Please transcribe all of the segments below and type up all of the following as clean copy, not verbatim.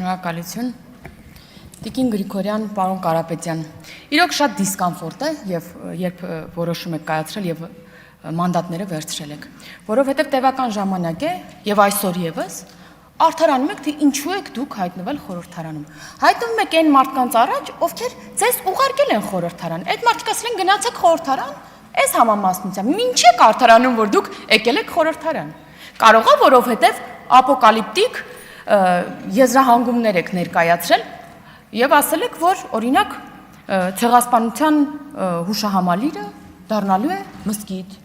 Շնորհակալություն։ Տիկին Գրիգորյան, պարոն Կարապետյան, իրոք շատ դիսկոմֆորտ է եւ երբ որոշում եք կայացրել եւ մանդատները վերցրել եք, որովհետեւ տևական ժամանակ է եւ այսօր եւս արդարանում եք, թե ինչու եք դուք հայտնվել խորհրդարանում։ Հայտնվում եք այն մարդկանց առաջ, ովքեր ձեզ ուղարկել են խորհրդարան։ Այդ մարդիկ ասել են գնացեք խորհրդարան, այս համամասնությամբ։ Ինչ եք արդարանում, որ դուք եկել եք խորհրդարան։ Կարող է, որովհետեւ ապոկալիպտիկ եզրահանգումներ եք ներկայացրել եւ ասել եք, որ օրինակ ցեղասպանության հուշահամալիրը դառնալու է մզկիթ։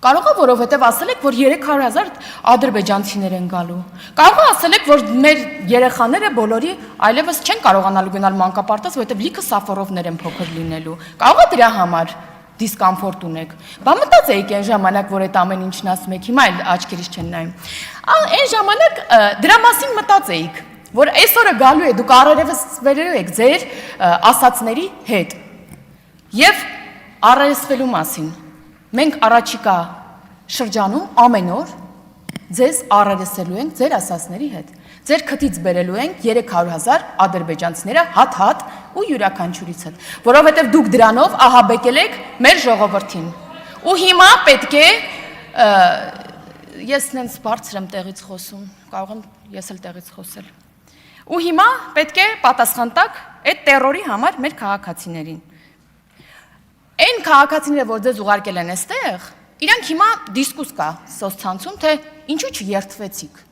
Կարող է, որովհետեւ ասել եք, որ 300,000 ադրբեջանցիներ են գալու։ Կարող է ասել եք, որ մեր երեխաները բոլորի այլևս չեն կարողանալու գնալ մանկապարտեզ, որովհետեւ լիքը սաֆորովներ են փոքր լինելու։ Կարող է դրա համար դիսկոմֆորտ ունեք։ Բա մտածեիք այն ժամանակ, որ այդ ամեն ինչն ասում եք, հիմա էլ աչքերից չեն նայում։ Այն ժամանակ դրա մասին մտածեիք, որ այսօրը գալու է, դուք առերևս վերելու եք ձեր ասածների հետ։ Եվ առերեսվելու մասին։ Մենք առաջիկա շրջանում ամեն օր ձեզ առերեսելու ենք ձեր ասածների հետ։ Ձեր քթից բերելու ենք 300,000 ադրբեջանցիները հատ-հատ ու յուրաքանչյուրից հետ, որովհետև դուք դրանով ահաբեկել եք մեր ժողովրդին։ Ու հիմա պետք է ես նենց բարձր եմ տեղից խոսում, կարող եմ ես էլ տեղից խոսել։ Ու հիմա պետք է պատասխան տաք այդ տերորի համար մեր քաղաքացիներին։ Այն քաղաքացիները, որ ձեզ ուղարկել են այստեղ, իրանք հիմա դիսկուս կա սոցցանցում, թե ինչու չերթվեցիք։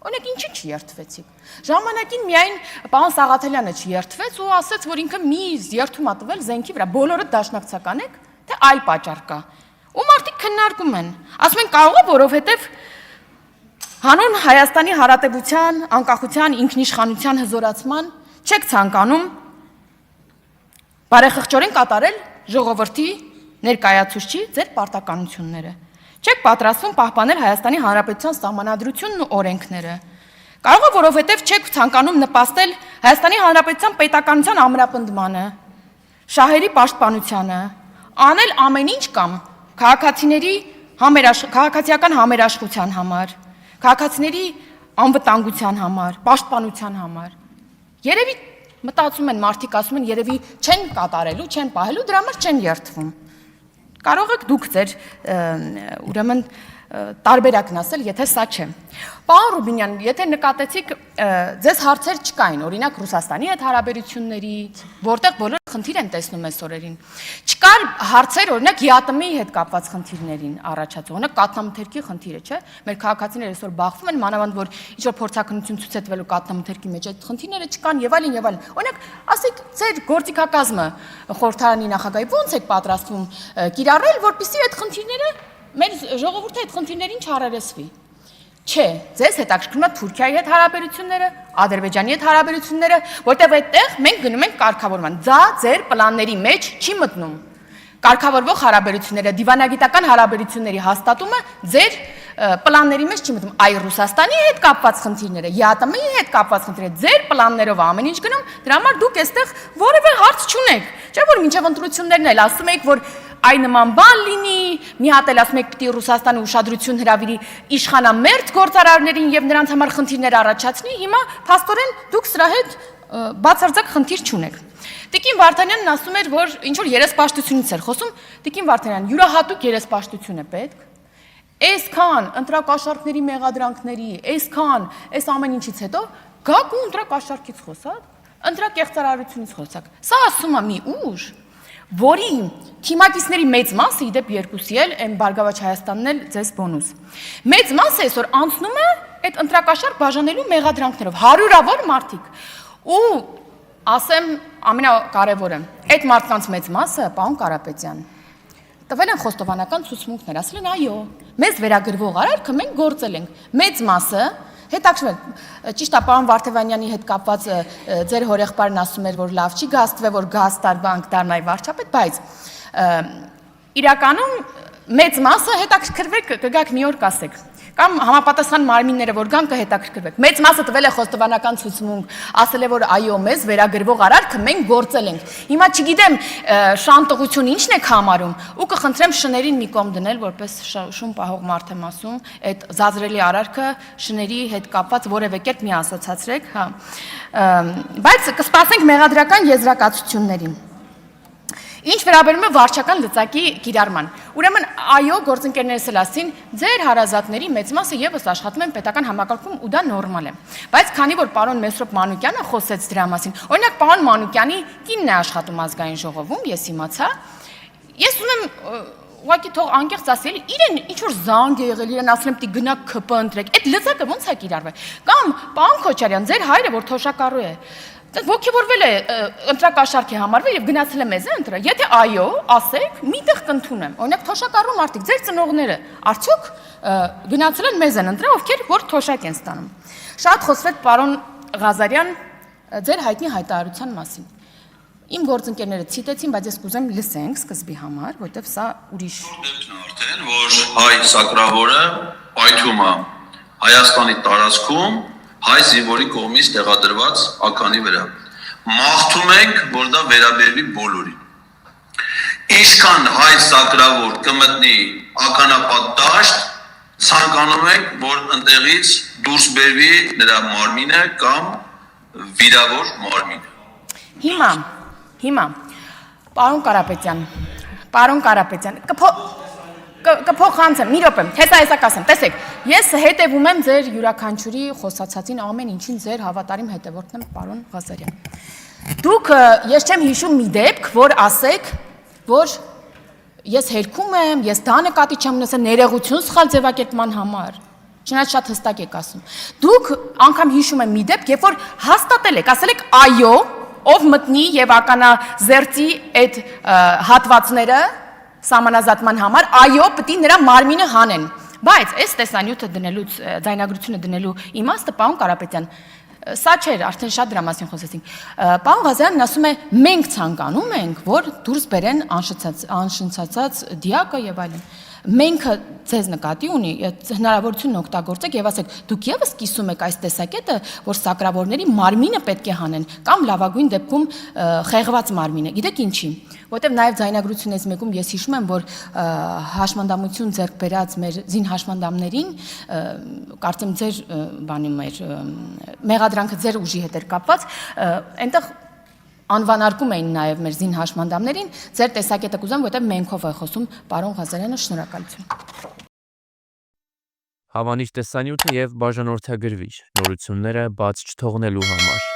Օրինակ ինչի չերթվեցիք։ Ժամանակին միայն պարոն Սաղաթելյանը չերթվեց ու ասաց, որ ինքը մի երթում ա տվել զենքի վրա, բոլորը դաշնակցական եք, թե այլ պատճառ կա։ Ու մարդիկ քննարկում են, ասում են կարող է, որովհետև հանուն Հայաստանի Հանրապետության անկախության, ինքնիշխանության հզորացման չեք ցանկանում բարեխղճորեն կատարել ժողովրդի ներկայացուցչի ձեր պարտականությունները։ Չեք պատրաստվում պահպանել Հայաստանի Հանրապետության սահմանադրությունն ու օրենքները։ Կարող է, որովհետև չեք ցանկանում նպաստել Հայաստանի Հանրապետության պետականության ամրապնդմանը, շահերի պաշտպանությանը, անել ամեն ինչ կամ քաղաքացիների քաղաքացիական համերաշխության համար, քաղաքացիների անվտանգության համար, պաշտպանության համար։ Երևի մտածում են մարդիկ, ասում են, երևի չեն կատարելու, չեն պահելու, դրա համար չեն երթվում։ Կարող եք դուք ձեր ուրեմն տարբերակն ասել, եթե սա չէ։ Պարոն Ռուբինյան, եթե նկատեցիք, ձեզ հարցեր չկային, օրինակ Ռուսաստանի հետ հարաբերություններից, որտեղ բոլորը խնդիր են տեսնում այս օրերին։ Չկար հարցեր, օրինակ ԵԱՏՄ-ի հետ կապված խնդիրներին առաջացող, օրինակ կաթնամթերքի խնդիրը, չէ՞։ Մեր քաղաքացիները այսօր բախվում են, մանավանդ որ ինչ-որ փորձակնություն ցույց է տվելու կաթնամթերքի մեջ, այդ խնդիրները չկան եւ այլն եւ այլն։ Օրինակ, ասեք, ձեր գործիքակազմը խորհրդարանի նախագահի ո՞նց եք պատրաստվում կիրառել, որպեսզի այդ խնդիրները մեր ժողովուրդը այդ խնդիրներին չառերեսվի։ Չէ, ձեզ հետաքրքրում է Թուրքիայի հետ հարաբերությունները, Ադրբեջանի հետ հարաբերությունները, որտեղ այդտեղ մենք գնում ենք կարգավորման։ Դա ձեր պլանների մեջ չի մտնում։ Կարգավորվող հարաբերությունները, դիվանագիտական հարաբերությունների հաստատումը ձեր պլանների մեջ չի մտնում։ Այ Ռուսաստանի հետ կապված խնդիրները, ԵԱՏՄ-ի հետ կապված խնդիրները ձեր պլաններով ամեն ինչ գնում, դրա համար դուք այստեղ որևէ հարց չունեք։ Չէ՞ որ մինչև ընտրություններն էլ ասում եք, որ այ նման բան լինի, մի հատ էլ ասում եք պիտի Ռուսաստանը ուշադրություն հրավիրի իշխանամերձ գործարարներին եւ նրանց համար խնդիրներ առաջացնի, հիմա փաստորեն դուք սրա հետ բացարձակ խնդիր չունեք։ Տիկին Վարդանյանն ասում էր, որ ինչ որ երեսպաշտությունից էր խոսում, Տիկին Վարդանյան, յուրահատուկ երեսպաշտություն է պետք։ Այսքան ընտրակաշառքների մեղադրանքների, այսքան այս ամեն ինչից հետո գաք ու ընտրակաշառքից խոսակ, ընտրակեղծարարությունից խոսակ։ Սա ասում է մի ուժ, որի թիմակիցների մեծ մասը իդեպ երկուսի էլ այն Բարգավաճ Հայաստանն էլ ձեզ բոնուս։ Մեծ մասը այսօր անցնում է այդ ընտրակաշառք բաժանելու մեղադրանքներով, հարյուրավոր մարդիկ։ Ու ասեմ ամենակարևորը, այդ մարդկանց մեծ մասը, պարոն Կարապետյան, տվել են խոստովանական ցուցմունքներ, ասել են այո, մեզ վերագրվող արարքը մենք գործել ենք, մեծ մասը հետաքրքրել, ճիշտ է, պարոն Վարդևանյանի հետ կապված ձեր հորեղբայրն ասում էր, որ լավ չի գաստվե, որ գազ տարբանք դառնայի վարչապետ, բայց իրականում մեծ մասը հետաքրքրվեք, կգաք մի օր կասեք։ Կամ համապատասխան մարմինները որ կան կհետաքրքրվեք։ Մեծ մասը տվել է խոստովանական ցուցմունք, ասել է որ այո, մեզ վերագրվող արարքը մենք գործել ենք։ Հիմա չգիտեմ շանտողություն ինչն է համարում, ու կխնդրեմ շներին մի կողմ դնել, որպես շուն պահող մարդ եմ ասում, այդ զազրելի արարքը շների հետ կապված որևէ կերպ մի ասոցացրեք, հա։ Բայց կսպասենք մեղադրական եզրակացություններին։ Ինչ վերաբերում է վարչական լծակի կիրառման։ Ուրեմն այո, գործընկերներս էլ ասին, ձեր հարազատների մեծ մասը եւս աշխատում են պետական համակարգում ու դա նորմալ է։ Բայց քանի որ պարոն Մեսրոպ Մանուկյանը խոսեց դրա մասին, օրինակ պարոն Մանուկյանի կինն է աշխատում ազգային ժողովում, ես իմացա, ես ունեմ ուղղակի թող անկեղծ ասել, իրեն ինչ որ զանգ է եղել, իրեն ասել եմ պիտի գնա ԿՊ ընտրեք, այդ լծակը ո՞նց է կիրառվել։ Կամ պարոն Քոչարյան, ձեր հայրը որ թոշակառու է, ոգևորվել է ընտրակաշառքի համարվել եւ գնացել է մեզ ընտրը։ Եթե այո, ասեք, միտեղ կընդունեմ։ Օրինակ թոշակառու մարդիկ, ձեր ծնողները արդյոք գնացել են մեզ ընտրել, ովքեր որ թոշակ են ստանում։ Շատ խոսվեց պարոն Ղազարյան ձեր հայտնի հայտարարության մասին։ Իմ գործընկերները ցիտեցին, բայց ես կուզեմ լսենք սկզբի համար, որտեվ սա ուրիշ արդեն որ հայ սակրավորը պայթում է Հայաստանի տարածքում հայ զինվորի կողմից տեղադրված ականի վրա։ Մաղթում ենք, որ դա վերաբերվի բոլորին։ Ինչքան հայ սակրավոր կմտնի ականապատ դաշտ, ցանկանում ենք, որ ընտեղից դուրս բերվի նրա մարմինը կամ վիրավոր մարմինը։ Հիմա, պարոն Կարապետյան, կփոխանցեմ, մի րոպե, հեսա կասեմ, տեսեք, ես հետևում եմ ձեր յուրաքանչյուրի խոսացածին ամեն ինչին ձեր հավատարիմ հետևորդն եմ, պարոն Ղազարյան։ Դուք, ես չեմ հիշում մի դեպք, որ ասեք, որ ես հերքում եմ, ես դա նկատի չեմ ունեցել ներողություն սխալ ձևակերպման համար։ Չնայած շատ հստակ եք ասում։ Դուք անգամ հիշում եմ մի դեպք, երբ որ հաստատել եք, ասել եք այո, ով մտնի եւ ականազերծի այդ հատվածները սահմանազատման համար, այո, պիտի նրա մարմինը հանեն։ Բայց այս տեսանյութը դնելուց, ձայնագրությունը դնելու իմաստը, պարոն Կարապետյան, սա չէր, արդեն շատ դրա մասին խոսեցինք։ Պարոն Ղազարյանն ասում է, մենք ցանկանում ենք, որ դուրս բերեն անշնչացած դիակը եւ այլն։ Մենք ձեզ նկատի ունի, հնարավորությունն օգտագործեք եւ ասեք, դուք եւս կիսում եք այս տեսակետը, որ սակրավորների մարմինը պետք է հանեն, կամ լավագույն դեպքում խեղված մարմինը։ Գիտեք ինչի, որտեւ նաեւ ձայնագրությունից մեկում ես հիշում եմ, որ հաշմանդամություն ձեռք բերած մեր զին հաշմանդամներին, կարծեմ ձեր բանում էր, մեղադրանքը ձեր ուժի հետ էր կապված, այնտեղ անվանարկում էին նաև մեր զին հաշմանդամներին, ձեր տեսակետը կուզեմ, որտեղ մենք ով է խոսում, պարոն Ղազարյանը, շնորհակալություն։ Հավանիչ տեսանյութը եւ բաժանորդագրվիչ նորությունները բաց չթողնելու համար